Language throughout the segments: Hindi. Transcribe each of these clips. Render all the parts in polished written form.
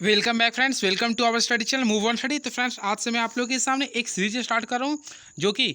Welcome back friends, welcome to our study channel move on study. तो फ्रेंड्स, आज से मैं आप लोगों के सामने एक सीरीज स्टार्ट कर रहा हूँ जो कि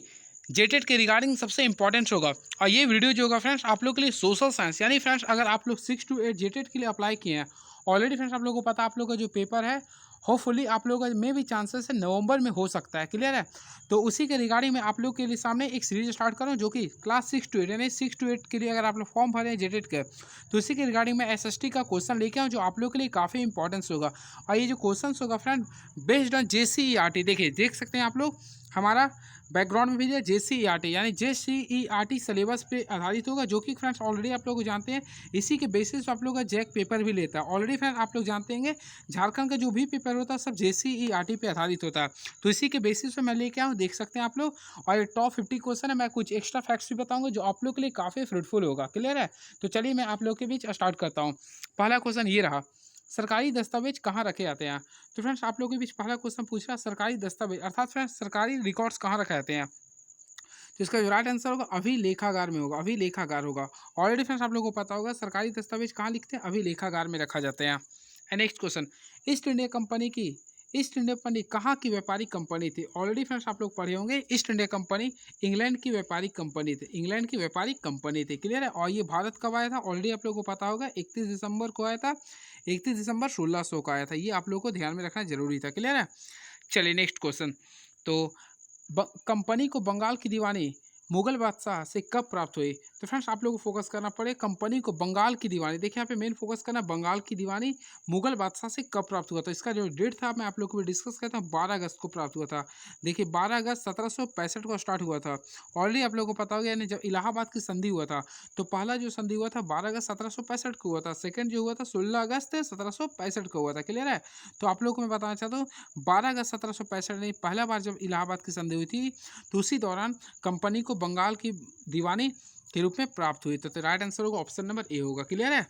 जेटेट के रिगार्डिंग सबसे इंपॉर्टेंट होगा। और ये वीडियो जो होगा फ्रेंड्स आप लोग के लिए सोशल साइंस, यानी फ्रेंड्स अगर आप लोग 6 to 8 जेटेट के लिए अप्लाई किए हैं ऑलरेडी फ्रेंड्स, आप लोगों को पता है आप लोग का जो पेपर है होपफुली आप लोगों का में भी चांसेस है नवंबर में हो सकता है। क्लियर है? तो उसी के रिगार्डिंग मैं आप लोग के लिए सामने एक सीरीज स्टार्ट करूँ जो कि क्लास 6 to 8 यानी 6 to 8 के लिए अगर आप लोग फॉर्म भरे हैं जेटेट के, तो इसी के रिगार्डिंग मैं एसएसटी का क्वेश्चन लेके आऊँ जो आप लोग के लिए काफ़ी इंपॉर्टेंस होगा। और ये जो क्वेश्चन होगा फ्रेंड बेस्ड ऑन जेसीईआरटी, देखिए देख सकते हैं आप लोग हमारा बैकग्राउंड में भी है जेसीईआरटी, यानी जेसीईआरटी सिलेबस पे आधारित होगा जो कि फ्रेंड्स ऑलरेडी आप लोग जानते हैं। इसी के बेसिस आप लोग का जैक पेपर भी लेता है ऑलरेडी फ्रेंड, आप लोग जानते हैं झारखंड का जो भी पेपर होता है सब जेसीईआरटी पे आधारित होता है। तो इसी के बेसिस पे मैं लेके आऊँ, देख सकते हैं आप लोग। और ये टॉप 50 क्वेश्चन है, मैं कुछ एक्स्ट्रा फैक्ट्स भी बताऊंगा जो आप लोग के लिए काफ़ी फ्रूटफुल होगा। क्लियर है? तो चलिए मैं आप लोग के बीच स्टार्ट करता हूँ। पहला क्वेश्चन ये रहा, सरकारी दस्तावेज कहाँ रखे जाते हैं? तो फ्रेंड्स आप लोगों के बीच पहला क्वेश्चन पूछ रहा है सरकारी दस्तावेज अर्थात फ्रेंड्स सरकारी रिकॉर्ड्स कहाँ रखे जाते हैं? तो इसका जो राइट आंसर होगा अभिलेखागार में होगा, अभिलेखागार होगा। ऑलरेडी फ्रेंड्स आप लोगों को पता होगा सरकारी दस्तावेज कहाँ लिखते हैं, अभिलेखागार में रखा जाते हैं। And next question, east India company की ईस्ट इंडिया कंपनी कहाँ की व्यापारिक कंपनी थी? ऑलरेडी फ्रेंड्स आप लोग पढ़े होंगे ईस्ट इंडिया कंपनी इंग्लैंड की व्यापारिक कंपनी थी, इंग्लैंड की व्यापारिक कंपनी थी। क्लियर है? और ये भारत कब आया था? ऑलरेडी आप लोगों को पता होगा 31 दिसंबर को आया था, 31 दिसंबर 1600 को आया था। ये आप लोगों को ध्यान में रखना जरूरी था। क्लियर है? चलिए नेक्स्ट क्वेश्चन, तो कंपनी को बंगाल की दीवानी मुगल बादशाह से कब प्राप्त हुई? तो फ्रेंड्स आप लोगों को फोकस करना पड़े कंपनी को बंगाल की दीवानी, देखिए यहाँ पे मेन फोकस करना बंगाल की दीवानी मुगल बादशाह से कब प्राप्त हुआ था। इसका जो डेट था मैं आप लोग को भी डिस्कस करता हूँ, 12 अगस्त को प्राप्त हुआ था। देखिए 12 अगस्त 1765 को स्टार्ट हुआ था। ऑलरेडी आप लोगों को पता होगा, यानी जब इलाहाबाद की संधि हुआ था तो पहला जो संधि हुआ था 12 अगस्त 1765 को हुआ था, सेकंड जो हुआ था 16 अगस्त 1765 को हुआ था। क्लियर है? तो आप लोग को मैं बताना चाहता हूँ 12 अगस्त 1765 में पहला बार जब इलाहाबाद की संधि हुई थी तो उसी दौरान कंपनी को बंगाल की दीवानी के रूप में प्राप्त हुई। तो राइट आंसर होगा ऑप्शन नंबर ए होगा। क्लियर है?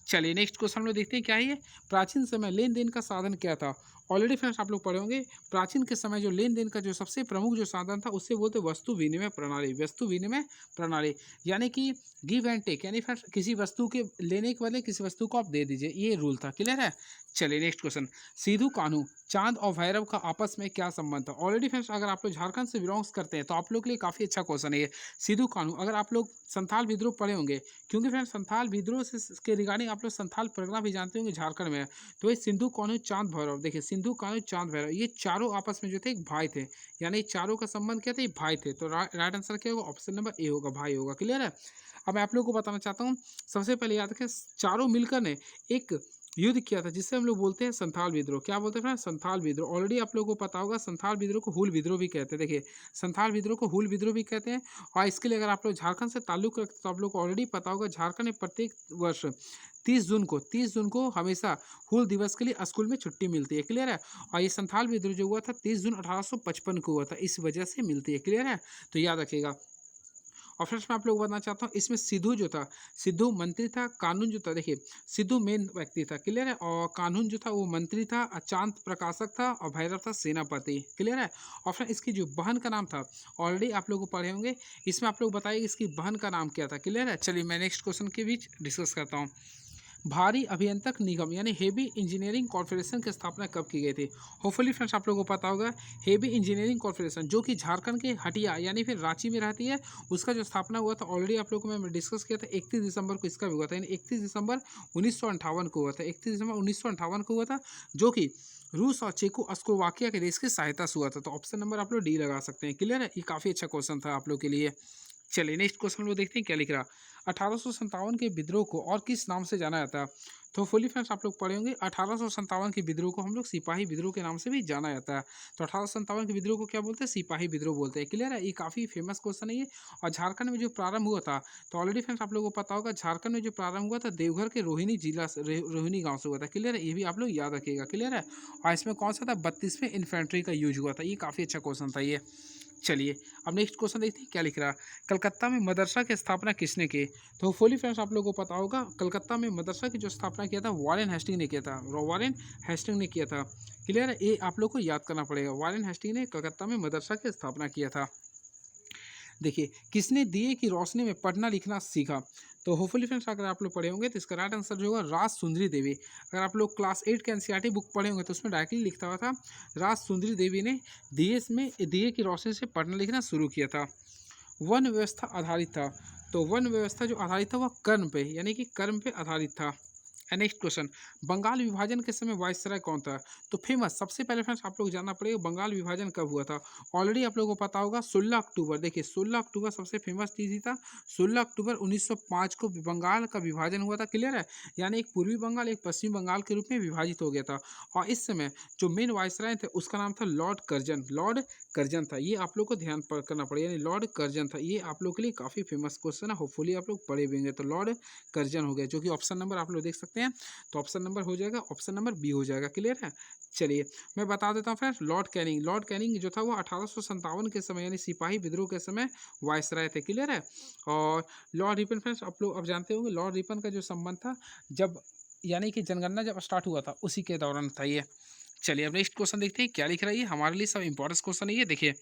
चलिए नेक्स्ट क्वेश्चन हम लोग देखते हैं क्या है ये, प्राचीन समय लेन देन का साधन क्या था? ऑलरेडी फ्रेंड्स आप लोग पढ़े होंगे प्राचीन के समय जो लेन देन का जो सबसे प्रमुख जो साधन था उससे बोलते वस्तु विनिमय प्रणाली, वस्तु विनिमय प्रणाली, यानी कि गिव एंड टेक, यानी फ्रेंड्स किसी वस्तु के लेने के बदले किसी वस्तु को आप दे दीजिए, ये रूल था। क्लियर है? चलिए नेक्स्ट क्वेश्चन, सिद्धू कान्हू चांद और भैरव का आपस में क्या संबंध था? ऑलरेडी फ्रेंड्स अगर आप लोग झारखंड से बिलोंग्स करते हैं तो आप लोग के लिए काफ़ी अच्छा क्वेश्चन है ये। सिद्धू कान्हू, अगर आप लोग संथाल विद्रोह पढ़े होंगे, क्योंकि फ्रेंड्स संथाल विद्रोह से के रिगार्डिंग आप लोग संथाल परगना भी जानते होंगे झारखंड में है। तो ये सिंधु कान्हू चांद भैरव, देखिए सिंधु कान्हू चांद भैरव ये चारों आपस में जो थे एक भाई थे, यानी चारों का संबंध क्या थे? भाई थे। तो राइट आंसर क्या होगा? ऑप्शन नंबर ए होगा, भाई होगा। क्लियर है? अब मैं आप लोग को बताना चाहता हूँ, सबसे पहले याद रखें चारों मिलकर ने एक युद्ध किया था जिससे हम लोग बोलते हैं संथाल विद्रोह। क्या बोलते हैं फ्रेंड्स? संथाल विद्रोह। ऑलरेडी आप लोगों को पता होगा संथाल विद्रोह को हुल विद्रोह भी कहते हैं। देखिए संथाल विद्रोह को हुल विद्रोह भी कहते हैं। और इसके लिए अगर आप लोग झारखंड से ताल्लुक रखते तो आप लोग को ऑलरेडी पता होगा झारखंड में प्रत्येक वर्ष 30 जून को हमेशा हुल दिवस के लिए स्कूल में छुट्टी मिलती है। क्लियर है? और ये संथाल विद्रोह जो हुआ था 30 जून 1855 को हुआ था, इस वजह से मिलती है। क्लियर है? तो याद रखिएगा। और फ्रेंड्स मैं आप लोग बताना चाहता हूँ इसमें सिद्धू जो था, सिद्धू मंत्री था, कानून जो था, देखिए सिद्धू मेन व्यक्ति था। क्लियर है? और कानून जो था वो मंत्री था, चांद प्रकाशक था और भैरव था सेनापति। क्लियर है? और फिर इसकी जो बहन का नाम था ऑलरेडी आप लोग को पढ़े होंगे, इसमें आप लोग बताइए इसकी बहन का नाम क्या था। क्लियर है? चलिए मैं नेक्स्ट क्वेश्चन के बीच डिस्कस करता हूँ। भारी अभियंत्रण निगम यानी हेवी इंजीनियरिंग कॉर्पोरेशन की स्थापना कब की गई थी? होपफुली फ्रेंड्स आप लोगों को पता होगा हेवी इंजीनियरिंग कॉर्पोरेशन जो कि झारखंड के हटिया यानी फिर रांची में रहती है, उसका जो स्थापना हुआ था ऑलरेडी आप लोगों को मैं डिस्कस किया था 31 दिसंबर को इसका भी हुआ था, यानी 31 दिसंबर 1958 को हुआ था, 31 दिसंबर 1958 को हुआ था, जो कि रूस और चेकोस्लोवाकिया के देश की सहायता से हुआ था। तो ऑप्शन नंबर आप लोग डी लगा सकते हैं। क्लियर है? ये काफ़ी अच्छा क्वेश्चन था आप लोग के लिए। चलिए नेक्स्ट क्वेश्चन हम लोग देखते हैं क्या लिख रहा। 1857 के विद्रोह को और किस नाम से जाना जाता है? तो फुली फ्रेंड्स आप लोग पढ़े होंगे 1857 के विद्रोह को हम लोग सिपाही विद्रोह के नाम से भी जाना जाता है। तो 1857 के विद्रोह को क्या बोलते हैं? सिपाही विद्रोह बोलते हैं। क्लियर है? ये काफ़ी फेमस क्वेश्चन है ये। और झारखंड में जो प्रारंभ हुआ था तो ऑलरेडी फ्रेंड्स आप लोगों को पता होगा झारखंड में जो प्रारंभ हुआ था देवघर के रोहिणी जिला से रोहिणी गाँव से हुआ था। क्लियर है? ये भी आप लोग याद रखिएगा। क्लियर है? और इसमें कौन सा था? 32वें इन्फेंट्री का यूज हुआ था। ये काफ़ी अच्छा क्वेश्चन था ये। चलिए अब नेक्स्ट क्वेश्चन देखते हैं क्या लिख रहा है। कलकत्ता में मदरसा की स्थापना किसने की? तो होपफुली फ्रेंड्स आप लोगों को पता होगा कलकत्ता में मदरसा की जो स्थापना किया था वॉरेन हेस्टिंग ने किया था, वॉरेन हेस्टिंग ने किया था। क्लियर है? ये आप लोग को याद करना पड़ेगा, वॉरेन हेस्टिंग ने कलकत्ता में मदरसा की स्थापना किया था। देखिए किसने दिए की रोशनी में पढ़ना लिखना सीखा? तो होपफुली फ्रेंड्स अगर आप लोग पढ़े होंगे तो इसका राइट आंसर जो होगा राज सुंदरी देवी। अगर आप लोग क्लास 8 के एनसीईआरटी बुक पढ़े होंगे तो उसमें डायरेक्टली लिखता हुआ था राज सुंदरी देवी ने दिए की रोशनी से पढ़ना लिखना शुरू किया था। वन व्यवस्था आधारित था, तो वन व्यवस्था जो आधारित था वह कर्म पे यानी कि कर्म पे आधारित था। नेक्स्ट क्वेश्चन, बंगाल विभाजन के समय वायसराय कौन था? तो फेमस सबसे पहले फ्रेंड्स आप लोग जानना पड़ेगा बंगाल विभाजन कब हुआ था। ऑलरेडी आप लोगों को पता होगा 16 अक्टूबर, देखिए 16 अक्टूबर सबसे फेमस चीज ही था। 16 अक्टूबर 1905 को बंगाल का विभाजन हुआ था, क्लियर है। यानी एक पूर्वी बंगाल एक पश्चिमी बंगाल के रूप में विभाजित हो गया था। और इस समय जो मेन वायसराय थे उसका नाम था लॉर्ड कर्जन। लॉर्ड कर्जन था, ये आप लोग को ध्यान करना पड़ेगा, यानी लॉर्ड कर्जन था। ये आप लोग के लिए काफी फेमस क्वेश्चन है, होपफुली आप लोग पढ़े भी होंगे। तो लॉर्ड कर्जन हो गया, जो कि ऑप्शन नंबर आप लोग देख सकते हैं। तो ऑप्शन नंबर हो जाएगा, ऑप्शन नंबर बी हो जाएगा, क्लियर है। चलिए मैं बता देता हूँ friends, Lord Canning, Lord Canning जो था वो 1857 के समय यानी सिपाही विद्रोह के समय वायसराय थे, क्लियर है। और लॉर्ड रिपन फ्रेंड्स आप लोग अब जानते होंगे लॉर्ड रिपन का जो संबंध था जब यानी कि जनगणना जब स्टार्ट हुआ था उसी के दौरान था ये। चलिए अब नेक्स्ट क्वेश्चन देखते हैं क्या लिख रहा है ये, हमारे लिए सब इंपॉर्टेंट क्वेश्चन है ये। देखिए,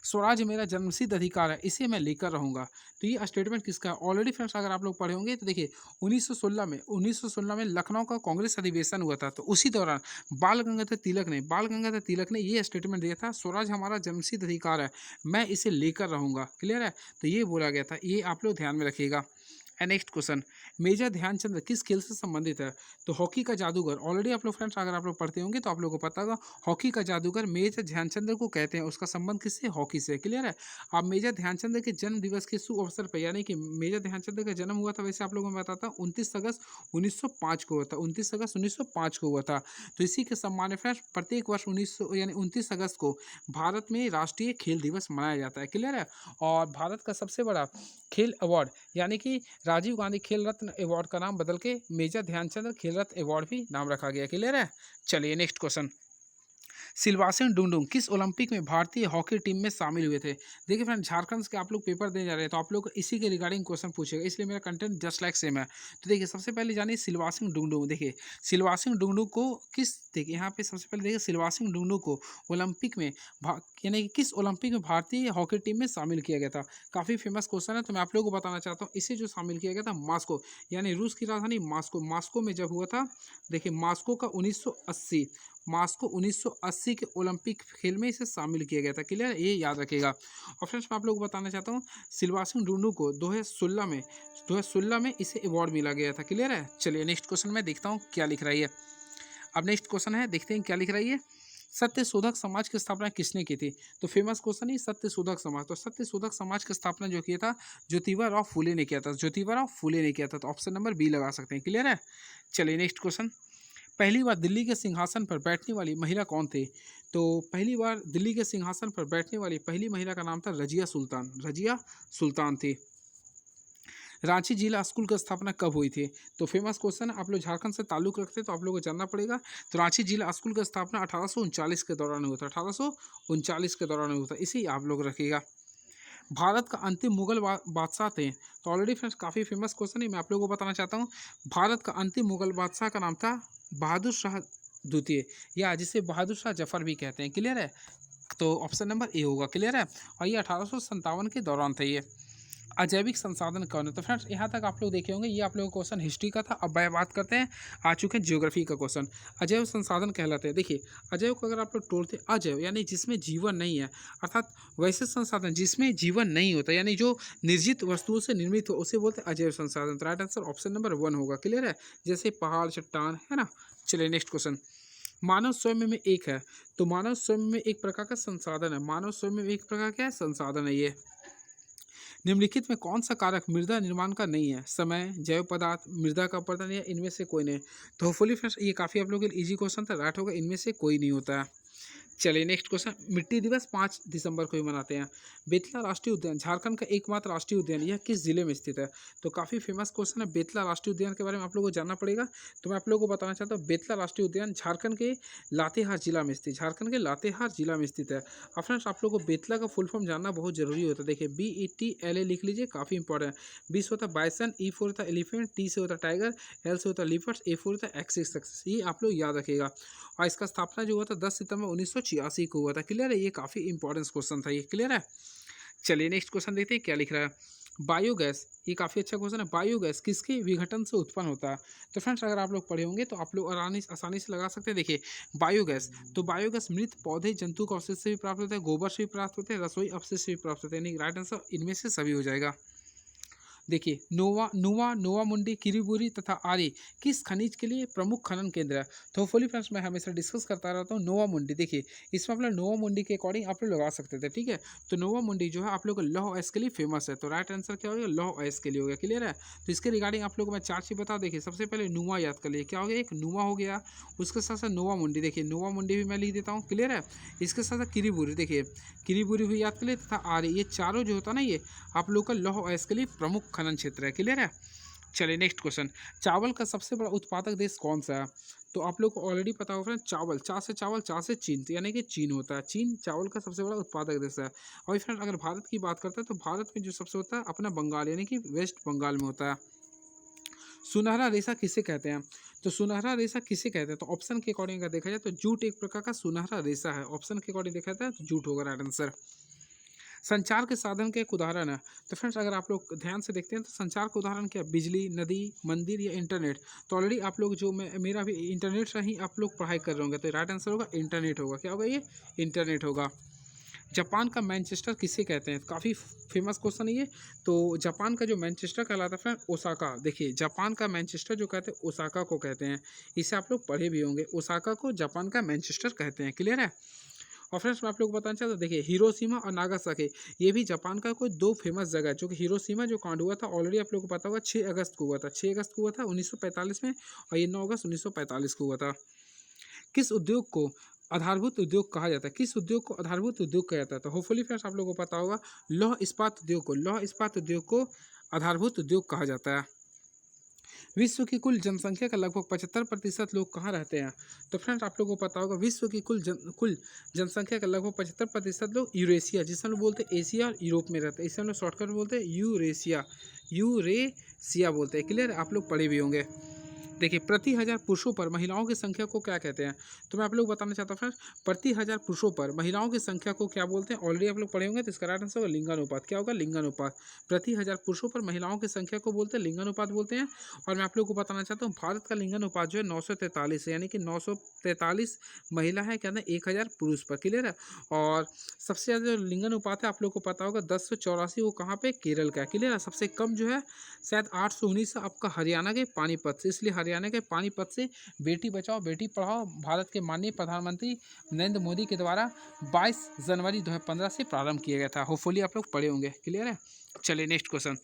स्वराज मेरा जन्मसिद्ध अधिकार है, इसे मैं लेकर रहूंगा। तो ये स्टेटमेंट किसका है? ऑलरेडी फ्रेंड्स अगर आप लोग पढ़े होंगे तो देखिए 1916 में लखनऊ का कांग्रेस अधिवेशन हुआ था, तो उसी दौरान बाल गंगाधर तिलक ने ये स्टेटमेंट दिया था, स्वराज हमारा जन्मसिद्ध अधिकार है, मैं इसे लेकर रहूंगा, क्लियर है। तो ये बोला गया था, ये आप लोग ध्यान में रखिएगा। नेक्स्ट क्वेश्चन, मेजर ध्यानचंद किस खेल से संबंधित है? तो हॉकी का जादूगर, ऑलरेडी आप लोग फ्रेंड्स अगर आप लोग पढ़ते होंगे तो आप लोगों को पता होगा हॉकी का जादूगर मेजर ध्यानचंद को कहते हैं, उसका संबंध किससे? हॉकी से, क्लियर है। अब मेजर ध्यानचंद के जन्म दिवस के शुभ अवसर पर, यानी कि मेजर ध्यानचंद का जन्म हुआ था वैसे आप लोगों को मैं बताता हूँ 29 अगस्त 1905 को हुआ था, 29 अगस्त 1905 को हुआ था। तो इसी के सम्मान में फ्रेंड्स प्रत्येक वर्ष 29 अगस्त को भारत में राष्ट्रीय खेल दिवस मनाया जाता है, क्लियर है। और भारत का सबसे बड़ा खेल अवार्ड यानी कि राजीव गांधी खेल रत्न अवार्ड का नाम बदल के मेजर ध्यानचंद खेल रत्न अवार्ड भी नाम रखा गया, क्लियर है। चलिए नेक्स्ट क्वेश्चन, सिलवासन डुंडुंग किस ओलंपिक में भारतीय हॉकी टीम में शामिल हुए थे? देखिए फ्रेंड, झारखंड के आप लोग पेपर देने जा रहे हैं तो आप लोग इसी के रिगार्डिंग क्वेश्चन पूछेगा, इसलिए मेरा कंटेंट जस्ट लाइक सेम है। तो देखिए सबसे पहले जानिए सिलवासिंग डुंडुंग। देखिए सिलवासिंग डुंडुंग को देखिए यहाँ पे सबसे पहले देखिए सिलवासिंग डुंडुंग को ओलंपिक में यानी कि किस ओलंपिक में भारतीय हॉकी टीम में शामिल किया गया था? काफ़ी फेमस क्वेश्चन है, तो मैं आप लोगों को बताना चाहता हूँ। इसे जो शामिल किया गया था मास्को यानी रूस की राजधानी मास्को में जब हुआ था। देखिए मास्को का 1980 के ओलंपिक खेल में इसे शामिल किया गया था, क्लियर है, ये याद रखिएगा। और फ्रेंड्स मैं आप लोगों को बताना चाहता हूँ सिलवासिंग डुंडू को 2016 में इसे अवार्ड मिला गया था, क्लियर है। चलिए नेक्स्ट क्वेश्चन मैं देखता हूँ क्या लिख रहा है। अब नेक्स्ट क्वेश्चन है, देखते हैं क्या लिख रहा है। सत्य शोधक समाज की स्थापना किसने की थी? तो फेमस क्वेश्चन ही सत्य शोधक समाज। तो सत्य शोधक समाज की स्थापना जो किया था ज्योतिबा फूले ने किया था। तो ऑप्शन नंबर बी लगा सकते हैं, क्लियर है। चलिए नेक्स्ट क्वेश्चन, पहली बार दिल्ली के सिंहासन पर बैठने वाली महिला कौन थी? तो पहली बार दिल्ली के सिंहासन पर बैठने वाली पहली महिला का नाम था रजिया सुल्तान थी। रांची जिला स्कूल की स्थापना कब हुई थी? तो फेमस क्वेश्चन, आप लोग झारखंड से ताल्लुक रखते हैं तो आप लोगों को जानना पड़ेगा। तो रांची जिला स्कूल की स्थापना 1839 के दौरान हुआ था, 1839 के दौरान हुआ था, इसी आप लोग रखिएगा। भारत का अंतिम मुगल बादशाह थे? तो ऑलरेडी फ्रेंड्स काफ़ी फेमस क्वेश्चन है, मैं आप लोगों को बताना चाहता हूँ। भारत का अंतिम मुगल बादशाह का नाम था बहादुर शाह द्वितीय, या जिसे बहादुर शाह जफर भी कहते हैं, क्लियर है। तो ऑप्शन नंबर ए होगा, क्लियर है। और ये 1857 के दौरान था ये। अजैविक संसाधन कौन है? तो फ्रेंड्स यहाँ तक आप लोग देखे होंगे, ये आप लोगों का क्वेश्चन हिस्ट्री का था। अब बात करते हैं, आ चुके हैं ज्योग्राफी का क्वेश्चन। अजैव संसाधन कहलाते हैं। देखिए अजैव को अगर आप लोग तोड़ते अजैव यानी जिसमें जीवन नहीं है, अर्थात वैसे संसाधन जिसमें जीवन नहीं होता यानी जो निर्जीव वस्तुओं से निर्मित हो उसे बोलते हैं अजैव संसाधन। तो राइट आंसर ऑप्शन नंबर 1 होगा, क्लियर है। जैसे पहाड़, चट्टान, है ना। चलिए नेक्स्ट क्वेश्चन, मानव स्वयं में एक है। तो मानव स्वयं में एक प्रकार का संसाधन है, मानव स्वयं में एक प्रकार का संसाधन है ये। निम्नलिखित में कौन सा कारक मृदा निर्माण का नहीं है? समय, जैव पदार्थ, मृदा का अपरदन या इनमें से कोई नहीं। तो होपफुली फ्रेंड्स ये काफ़ी आप लोगों के लिए इजी क्वेश्चन था, राइट होगा, इनमें से कोई नहीं होता है। चलिए नेक्स्ट क्वेश्चन, मिट्टी दिवस 5 दिसंबर को ही मनाते हैं। बेतला राष्ट्रीय उद्यान झारखंड का एकमात्र राष्ट्रीय उद्यान, यह किस जिले में स्थित है? तो काफ़ी फेमस क्वेश्चन है, बेतला राष्ट्रीय उद्यान के बारे में आप लोगों को जानना पड़ेगा। तो मैं आप लोगों को बताना चाहता हूँ बेतला राष्ट्रीय उद्यान झारखंड के लातेहार जिला में स्थित है। और फ्रेंड्स आप लोगों को बेतला का फुल फॉर्म जानना बहुत जरूरी होता है। देखिए BETLA लिख लीजिए, काफ़ी इंपॉर्टेंट है। बी से होता है बाइसन, ई फोर होता है एलिफेंट, टी से होता है टाइगर, एल से होता है लिपर्स, ए फोर होता है एक्सिस। ये आप लोग याद रखिएगा। और इसका स्थापना जो हुआ था 10 सितंबर 1986 को हुआ था, क्लियर है। ये काफ़ी इंपॉर्टेंट क्वेश्चन था ये, क्लियर है। चलिए नेक्स्ट क्वेश्चन देखते हैं क्या लिख रहा है। बायोगैस, ये काफ़ी अच्छा क्वेश्चन है। बायोगैस किसके विघटन से उत्पन्न होता है? तो फ्रेंड्स अगर आप लोग पढ़े होंगे तो आप लोग आसानी से लगा सकते हैं। देखिए बायोगैस, तो बायोगैस मृत पौधे जंतु का अवशेष से भी प्राप्त होता है, गोबर से भी प्राप्त होते हैं, रसोई अपशिष्ट से भी प्राप्त होते हैं, यानी राइट आंसर इनमें से सभी हो जाएगा। देखिए नोवा नोवा नोवा मुंडी किरीबुरी तथा आरी किस खनिज के लिए प्रमुख खनन केंद्र है? तो होपफुली फ्रेंड्स मैं हमेशा डिस्कस करता रहता हूँ नोवा मुंडी। देखिए इसमें आप लोग नोवा मुंडी के अकॉर्डिंग आप लोग लगा सकते थे, ठीक है। तो नोवा मुंडी जो है आप लोग लौह अयस्क के लिए फेमस है, तो राइट आंसर क्या हो गया? लौह अयस्क के लिए हो गया। क्लियर है? तो इसके रिगार्डिंग आप लोग को मैं 4 चीज़ बता। देखिए सबसे पहले नुआ याद कर लिए, क्या हो गया? एक नुआ हो गया, उसके साथ साथ नोवा मुंडी, देखिए नोवा मुंडी भी मैं लिख देता हूँ। क्लियर है? इसके साथ साथ किरीबुरी, देखिए किरीबुरी भी याद कर लिए, तथा आरी, ये चारों जो होता है ना ये आप लोग का लौह अयस्क के लिए प्रमुख खनन क्षेत्र है। क्लियर है? चलिए नेक्स्ट क्वेश्चन, चावल का सबसे बड़ा उत्पादक देश कौन सा है? तो आप लोग को ऑलरेडी पता होगा चावल, चावल से चीन, तो यानी कि चीन होता है। चीन चावल का सबसे बड़ा उत्पादक देश है। और फ्रेंड अगर भारत की बात करते हैं तो भारत में जो सबसे होता है अपना बंगाल, यानी कि वेस्ट बंगाल में होता है। सुनहरा रेशा किसे कहते हैं? तो सुनहरा रेशा किसे कहते हैं? तो ऑप्शन के अकॉर्डिंग अगर देखा जाए तो जूट एक प्रकार का सुनहरा रेशा है। ऑप्शन के अकॉर्डिंग देखा जाए तो जूट होगा राइट आंसर। संचार के साधन के एक उदाहरण है। तो फ्रेंड्स अगर आप लोग ध्यान से देखते हैं तो संचार का उदाहरण क्या? बिजली, नदी, मंदिर या इंटरनेट। तो ऑलरेडी आप लोग जो मेरा भी इंटरनेट से ही आप लोग पढ़ाई कर रहे होंगे, तो राइट आंसर होगा इंटरनेट होगा। क्या होगा? ये इंटरनेट होगा। जापान का मैनचेस्टर किसे कहते हैं? काफ़ी फेमस क्वेश्चन है ये। तो जापान का जो मैनचेस्टर कहलाता है फ्रेंड, ओसाका। देखिए जापान का मैनचेस्टर जो कहते हैं ओसाका को कहते हैं। इसे आप लोग पढ़े भी होंगे, ओसाका को जापान का मैनचेस्टर कहते हैं। क्लियर है? और फ्रेंड्स मैं आप लोग को बताना चाहता हूँ, देखिए हिरोशिमा और नागासाकी, ये भी जापान का कोई दो फेमस जगह है। जो कि हिरोशिमा जो कांड हुआ था ऑलरेडी आप लोग को पता होगा 6 अगस्त को हुआ था। 6 अगस्त को हुआ था 1945 में, और ये 9 अगस्त 1945 को हुआ था। किस उद्योग को आधारभूत उद्योग कहा जाता है? किस उद्योग को आधारभूत उद्योग कहा जाता है? तो होपफुली फ्रेंड्स आप लोगों को पता होगा लौह इस्पात उद्योग को, लौह इस्पात उद्योग को आधारभूत उद्योग कहा जाता है। विश्व की कुल जनसंख्या का लगभग 75% लोग कहाँ रहते हैं? तो फ्रेंड्स आप लोगों को पता होगा विश्व की कुल जनसंख्या का लगभग 75% लोग यूरेशिया, जिसे हम लोग बोलते हैं एशिया और यूरोप में रहते हैं। इसे हम लोग शॉर्टकट में बोलते हैं यूरेशिया, यूरेशिया बोलते हैं। क्लियर? आप लोग पढ़े भी होंगे। देखिए प्रति हजार पुरुषों पर महिलाओं की संख्या को क्या कहते हैं? तो मैं आप लोग बताना चाहता हूँ फ्रेंड्स, प्रति हजार पुरुषों पर महिलाओं की संख्या को क्या बोलते हैं? ऑलरेडी आप लोग पढ़े होंगे, तो इसका राइट आंसर होगा लिंगानुपात। क्या होगा? लिंगानुपात। प्रति हजार पुरुषों पर महिलाओं की संख्या को बोलते हैं लिंगानुपात बोलते हैं। और मैं आप लोग को बताना चाहता हूँ भारत का लिंगानुपात जो है 943 है, यानी कि 943 महिला है क्या ना 1000 पुरुष पर। क्लियर है? और सबसे ज़्यादा जो लिंगानुपात है आप लोग को पता होगा 1084, वो कहाँ पे? केरल का। क्लियर है? सबसे कम जो है शायद 819 आपका हरियाणा के पानीपत से। इसलिए हरियाणा के पानीपत से बेटी बचाओ बेटी पढ़ाओ भारत के माननीय प्रधानमंत्री नरेंद्र मोदी के द्वारा 22 जनवरी 2015 से प्रारंभ किया गया था। होपफुली आप लोग पढ़े होंगे। क्लियर है? चलिए नेक्स्ट क्वेश्चन।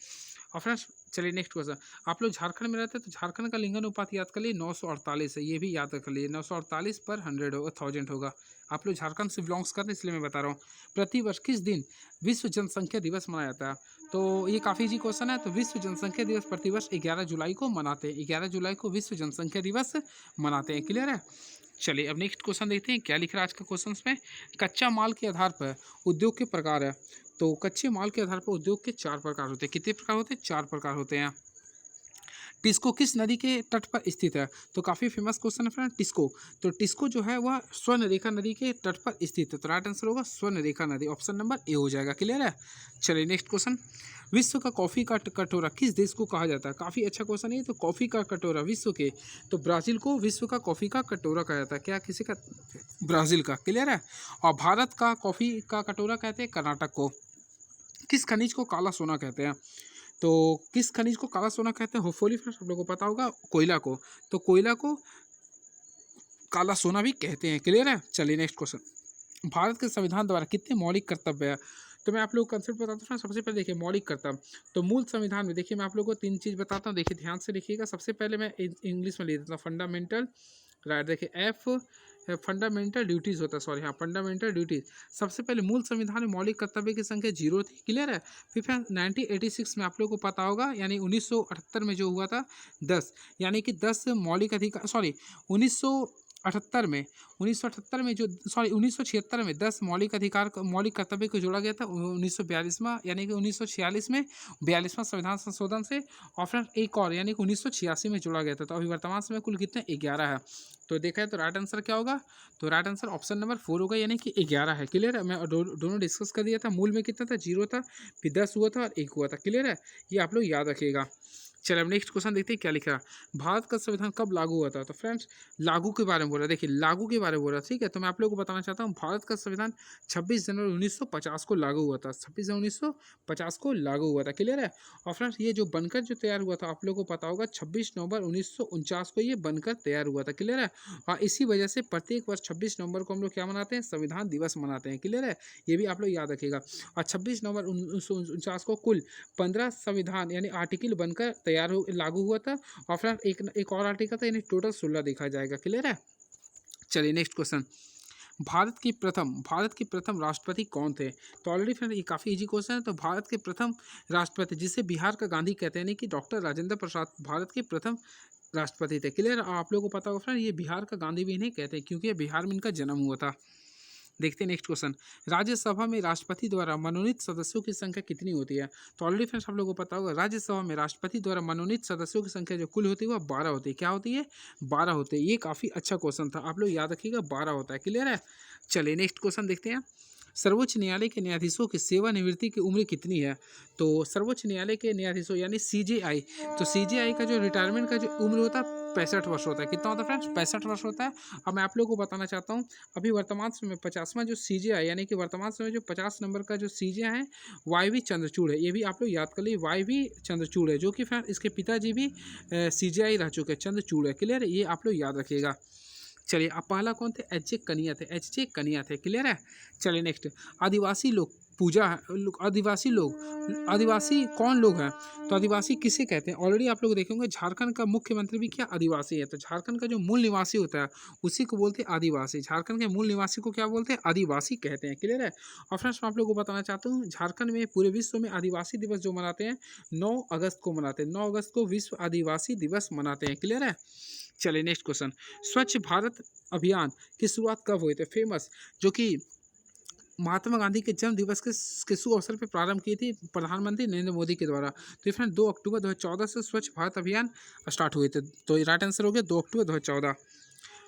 और फ्रेंड्स चलिए नेक्स्ट क्वेश्चन, आप लोग झारखंड में रहते हैं तो झारखंड का लिंगानुपात याद कर लिए 948 है। ये भी याद रख लिए 948 पर 100 होगा, 1000 होगा। आप लोग झारखंड से बिलोंग्स करते हैं इसलिए मैं बता रहा हूँ। प्रतिवर्ष किस दिन विश्व जनसंख्या दिवस मनाया जाता है? तो ये काफ़ी इजी क्वेश्चन है। तो विश्व जनसंख्या दिवस प्रतिवर्ष 11 जुलाई को मनाते हैं। 11 जुलाई को विश्व जनसंख्या दिवस मनाते हैं। क्लियर है? चलिए अब नेक्स्ट क्वेश्चन देखते हैं क्या लिख रहा है आज का क्वेश्चन में। कच्चा माल के आधार पर उद्योग के प्रकार है। तो कच्चे माल के आधार पर उद्योग के 4 प्रकार होते हैं। कितने प्रकार होते हैं? 4 प्रकार होते हैं। टिस्को किस नदी के तट पर स्थित है? तो काफ़ी फेमस क्वेश्चन है फ्रेंड टिस्को। तो टिस्को जो है वह स्वर्णरेखा नदी के तट पर स्थित है। तो राइट आंसर होगा स्वर्णरेखा नदी। ऑप्शन नंबर ए हो जाएगा। क्लियर है? चलिए नेक्स्ट क्वेश्चन, विश्व का कॉफ़ी का कटोरा किस देश को कहा जाता है? काफ़ी अच्छा क्वेश्चन है। तो कॉफ़ी का कटोरा विश्व के, तो ब्राज़ील को विश्व का कॉफ़ी का कटोरा कहा जाता है। क्या किसी का? ब्राज़ील का। क्लियर है? और भारत का कॉफ़ी का कटोरा कहते हैं कर्नाटक को। किस खनिज को काला सोना कहते हैं? तो किस खनिज को काला सोना कहते हैं? होपफुली फ्रेंड्स आप लोगों को पता होगा कोयला को। तो कोयला को काला सोना भी कहते हैं। क्लियर है? चलिए नेक्स्ट क्वेश्चन, भारत के संविधान द्वारा कितने मौलिक कर्तव्य है? तो मैं आप लोग को कंसेप्ट बताता हूँ। सबसे पहले देखिए मौलिक कर्तव्य, तो मूल संविधान में देखिए मैं आप लोगों को 3 चीज़ बताता हूँ। देखिए ध्यान से देखिएगा। सबसे पहले मैं इंग्लिश में लिख देता हूँ फंडामेंटल राइट। देखिए एफ फंडामेंटल ड्यूटीज़ होता है, सॉरी हाँ फंडामेंटल ड्यूटीज़। सबसे पहले मूल संविधान में मौलिक कर्तव्य की संख्या 0 थी। क्लियर है? फिर 1986 में आप लोग को पता होगा, यानी 1978 में जो हुआ था 10, यानी कि 10 मौलिक अधिकार, सॉरी 1900 अठहत्तर में 1978 में जो 1976 में 10 मौलिक कर्तव्य को जोड़ा गया था 1942 में, यानी कि 1946 में 42वां संविधान संशोधन से, और फिर एक और यानी कि 1986 में जोड़ा गया था। तो अभी वर्तमान समय कुल कितने 11 है। तो देखा है तो राइट आंसर क्या होगा, तो राइट आंसर ऑप्शन नंबर 4 होगा, यानी कि 11 है। क्लियर है, मैं दोनों डिस्कस कर दिया था। मूल में कितना था, 0 था, फिर 10 हुआ था और 1 हुआ था। क्लियर है, ये आप लोग याद रखिएगा। चलिए अब नेक्स्ट क्वेश्चन देखते हैं क्या लिखा है। भारत का संविधान कब लागू हुआ था। तो फ्रेंड्स लागू के बारे में बोल रहा है, देखिए लागू के बारे में बोल रहा है, ठीक है। तो मैं आप लोगों को बताना चाहता हूँ भारत का संविधान 26 जनवरी 1950 को लागू हुआ था। 26 जनवरी 1950 को लागू हुआ था। क्लियर है। और फ्रेंड्स ये जो बनकर जो तैयार हुआ था आप लोगों को पता होगा 26 नवंबर 1949 को ये बनकर तैयार हुआ था। क्लियर है। और इसी वजह से प्रत्येक वर्ष 26 नवंबर को हम लोग क्या मनाते हैं, संविधान दिवस मनाते हैं। क्लियर है, ये भी आप लोग याद रखिएगा। और 26 नवंबर 1949 को कुल 15 संविधान यानी आर्टिकल बनकर तैयार हो लागू हुआ था। और फिर एक और आर्टिकल था, यानी टोटल 16 देखा जाएगा। क्लियर है। चलिए नेक्स्ट क्वेश्चन, भारत के प्रथम राष्ट्रपति कौन थे। तो ऑलरेडी फ्रेंड ये काफ़ी इजी क्वेश्चन है। तो भारत के प्रथम राष्ट्रपति, जिसे बिहार का गांधी कहते हैं, यानी कि डॉक्टर राजेंद्र प्रसाद भारत के प्रथम राष्ट्रपति थे। क्लियर, आप लोगों को पता होगा फ्रेंड ये बिहार का गांधी भी इन्हें कहते हैं, क्योंकि बिहार में इनका जन्म हुआ था। देखते हैं नेक्स्ट क्वेश्चन, राज्यसभा में राष्ट्रपति द्वारा मनोनीत सदस्यों की संख्या कितनी होती है। तो ऑलरेडी फ्रेंड्स आप लोगों को पता होगा राज्यसभा में राष्ट्रपति द्वारा मनोनीत सदस्यों की संख्या जो कुल होती है वह 12 होती है। क्या होती है, 12 होते हैं। ये काफ़ी अच्छा क्वेश्चन था, आप लोग याद रखिएगा 12 होता है। क्लियर है। चलिए नेक्स्ट क्वेश्चन देखते हैं, सर्वोच्च न्यायालय के न्यायाधीशों की सेवानिवृत्ति की उम्र कितनी है। तो सर्वोच्च न्यायालय के न्यायाधीशों यानी सीजेआई, तो सीजेआई का जो रिटायरमेंट का जो उम्र होता है 65 वर्ष होता है। कितना होता है फ्रेंड्स, 65 वर्ष होता है। अब मैं आप लोगों को बताना चाहता हूँ अभी वर्तमान समय 50वां जो सीजेआई यानी कि वर्तमान समय जो 50 नंबर का जो सीजे है वाई चंद्रचूड़ है। ये भी आप लोग याद कर लीजिए, वाई चंद्रचूड़ है, जो कि फ्रेंड इसके पिताजी भी सीजेआई रह चुके हैं, चंद्रचूड़ है। क्लियर है, ये आप लोग याद रखिएगा। चलिए अब पहला कौन थे, एच जे कनिया थे, एच जे कनिया थे। क्लियर है। चलिए नेक्स्ट, आदिवासी लोग पूजा है, आदिवासी कौन लोग हैं। तो आदिवासी किसे कहते हैं, ऑलरेडी आप लोग देखेंगे झारखंड का मुख्यमंत्री भी क्या आदिवासी है। तो झारखंड का जो मूल निवासी होता है उसी को बोलते हैं आदिवासी। झारखंड के मूल निवासी को क्या बोलते हैं, आदिवासी कहते हैं। क्लियर है। और फ्रेंड्स मैं आप लोगों को बताना चाहता हूँ झारखंड में पूरे विश्व में आदिवासी दिवस जो मनाते हैं 9 अगस्त को मनाते हैं। 9 अगस्त को विश्व आदिवासी दिवस मनाते हैं। क्लियर है। चलिए नेक्स्ट क्वेश्चन, स्वच्छ भारत अभियान की शुरुआत कब हुई थे। फेमस जो कि महात्मा गांधी के जन्म दिवस के शुभ अवसर पर प्रारंभ की थी प्रधानमंत्री नरेंद्र मोदी के द्वारा। तो ये फ्रेंड 2 अक्टूबर 2014 से स्वच्छ भारत अभियान स्टार्ट हुए थे। तो ये राइट आंसर हो गया 2 अक्टूबर 2014।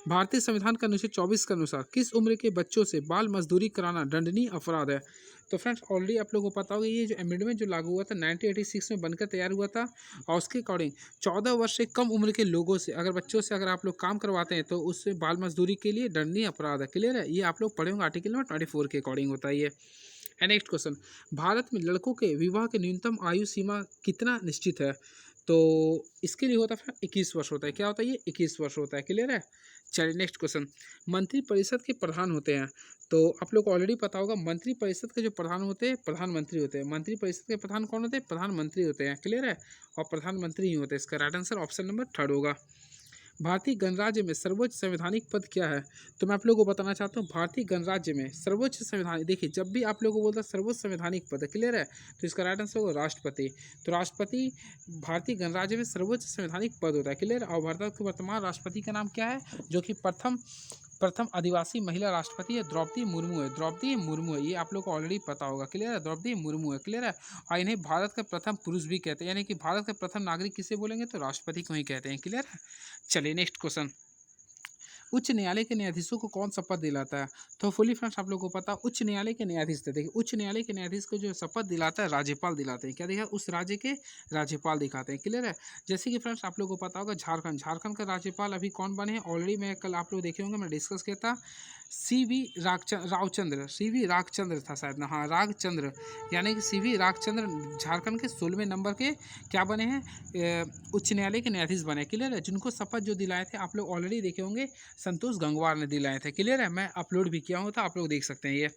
भारतीय संविधान का अनुच्छेद 24 के अनुसार किस उम्र के बच्चों से बाल मजदूरी कराना दंडनीय अपराध है। तो फ्रेंड्स ऑलरेडी आप लोगों को पता होगा ये जो अमेंडमेंट जो लागू हुआ था 1986 में बनकर तैयार हुआ था, और उसके अकॉर्डिंग 14 वर्ष से कम उम्र के लोगों से अगर बच्चों से अगर आप लोग काम करवाते हैं तो उससे बाल मजदूरी के लिए दंडनीय अपराध है। क्लियर है, ये आप लोग पढ़े होंगे आर्टिकल नंबर 24 के अकॉर्डिंग होता है ये। नेक्स्ट क्वेश्चन, भारत में लड़कों के विवाह की न्यूनतम आयु सीमा कितना निश्चित है। तो इसके लिए होता है 21 वर्ष होता है। क्या होता है ये 21 वर्ष होता है। क्लियर है। चलिए नेक्स्ट क्वेश्चन, मंत्रिपरिषद के प्रधान होते हैं। तो आप लोग को ऑलरेडी पता होगा मंत्रिपरिषद के जो प्रधान होते हैं प्रधानमंत्री होते हैं। मंत्रिपरिषद के प्रधान कौन होते हैं, प्रधानमंत्री होते हैं। क्लियर है, और प्रधानमंत्री ही होते हैं। इसका राइट आंसर ऑप्शन नंबर 3 होगा। भारतीय गणराज्य में सर्वोच्च संवैधानिक पद क्या है। तो मैं आप लोगों को बताना चाहता हूँ भारतीय गणराज्य में सर्वोच्च संवैधानिक, देखिए जब भी आप लोगों को बोलता है सर्वोच्च संवैधानिक पद, क्लियर है, तो इसका राइट आंसर होगा राष्ट्रपति। तो राष्ट्रपति भारतीय गणराज्य में सर्वोच्च संवैधानिक पद होता है। क्लियर। और भारत के वर्तमान राष्ट्रपति का नाम क्या है, जो कि प्रथम आदिवासी महिला राष्ट्रपति है द्रौपदी मुर्मू है। द्रौपदी मुर्मू है, ये आप लोग को ऑलरेडी पता होगा। क्लियर है, द्रौपदी मुर्मू है। क्लियर है। और इन्हें भारत का प्रथम पुरुष भी कहते हैं, यानी कि भारत का प्रथम नागरिक किसे बोलेंगे तो राष्ट्रपति को ही कहते हैं। क्लियर है। चलिए नेक्स्ट क्वेश्चन, उच्च न्यायालय के न्यायाधीशों को कौन शपथ दिलाता है। तो फुली फ्रेंड्स आप लोगों को पता उच्च न्यायालय के न्यायाधीश थे। देखिए उच्च न्यायालय के न्यायाधीश को जो शपथ दिलाता है राज्यपाल दिलाते हैं। क्या देखा, उस राज्य के राज्यपाल दिखाते हैं। क्लियर है। जैसे कि फ्रेंड्स आप लोगों को पता होगा झारखंड का राज्यपाल अभी कौन बने हैं, ऑलरेडी मैं कल आप लोग देखे होंगे मैं डिस्कस किया था, सीवी राघचंद्र था शायद ना, हाँ राघचंद्र, यानी कि सीवी राघचंद्र झारखंड के 16वें नंबर के क्या बने हैं, उच्च न्यायालय के न्यायाधीश बने। क्लियर है। जिनको शपथ जो दिलाए थे आप लोग ऑलरेडी देखे होंगे, संतोष गंगवार ने दिलाए थे। क्लियर है, मैं अपलोड भी किया हूँ तो आप लोग देख सकते हैं ये।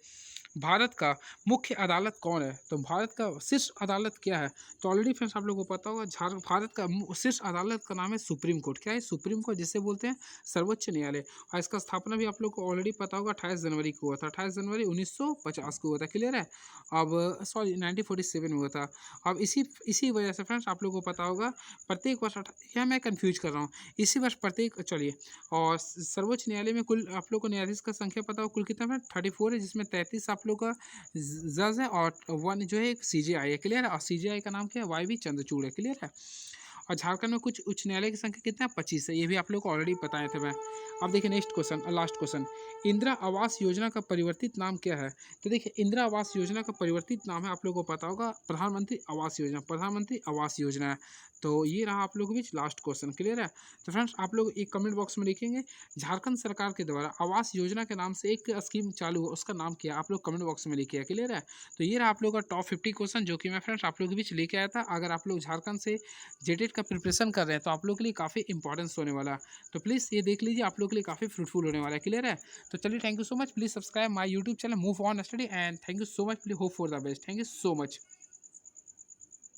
भारत का मुख्य अदालत कौन है? तो भारत का शीर्ष अदालत क्या है? तो ऑलरेडी फ्रेंड्स आप लोगों को पता होगा, भारत का शीर्ष अदालत का नाम है सुप्रीम कोर्ट। क्या है सुप्रीम कोर्ट, जिसे बोलते हैं सर्वोच्च न्यायालय। और इसका स्थापना भी आप लोग को ऑलरेडी पता होगा 28 जनवरी को हुआ था। 28 जनवरी 1950 को हुआ था। क्लियर है? अब सॉरी 1947 में हुआ था। अब इसी वजह से फ्रेंड्स आप लोगों को पता होगा प्रत्येक वर्ष क्या मैं कन्फ्यूज कर रहा हूँ, इसी वर्ष प्रत्येक चलिए। और सर्वोच्च न्यायालय में कुल आप लोग को न्यायाधीश का संख्या पता हो कुल कितना है? 34 है, जिसमें 33 आप लोग का जज है और 1 जो है एक CJI है। क्लियर है? और CJI का नाम क्या है? YV चंद्रचूड़ है। क्लियर है? और झारखंड में कुछ उच्च न्यायालय की संख्या कितना है? 25 है। ये भी आप लोग को ऑलरेडी बताए थे मैं। अब देखिए next question, last question, Indira Awas Yojana का परिवर्तित नाम क्या है? तो देखिए इंदिरा आवास योजना का परिवर्तित नाम है, आप लोगों को पता होगा, प्रधानमंत्री आवास योजना। प्रधानमंत्री आवास योजना है। तो ये रहा आप लोगों के बीच लास्ट क्वेश्चन। क्लियर है? तो फ्रेंड्स आप लोग एक कमेंट बॉक्स में लिखेंगे झारखंड सरकार के द्वारा आवास योजना के नाम से एक स्कीम चालू है, उसका नाम क्या है? आप लोग कमेंट बॉक्स में लिखिए। क्लियर है? तो ये रहा आप लोग का टॉप 50 क्वेश्चन, जो कि मैं फ्रेंड्स आप लोगों के बीच लेके आया था। अगर आप लोग झारखंड से जेटेट का प्रिपरेशन कर रहे हैं तो आप लोग के लिए काफ़ी इंपॉर्टेंस होने वाला है। तो प्लीज़ ये देख लीजिए, आप लोग के लिए काफ़ी फ्रूटफुल होने वाला है। क्लियर है? तो चलिए, thank you so much. Please subscribe my YouTube channel move on study, and thank you so much. Please hope for the best. Thank you so much.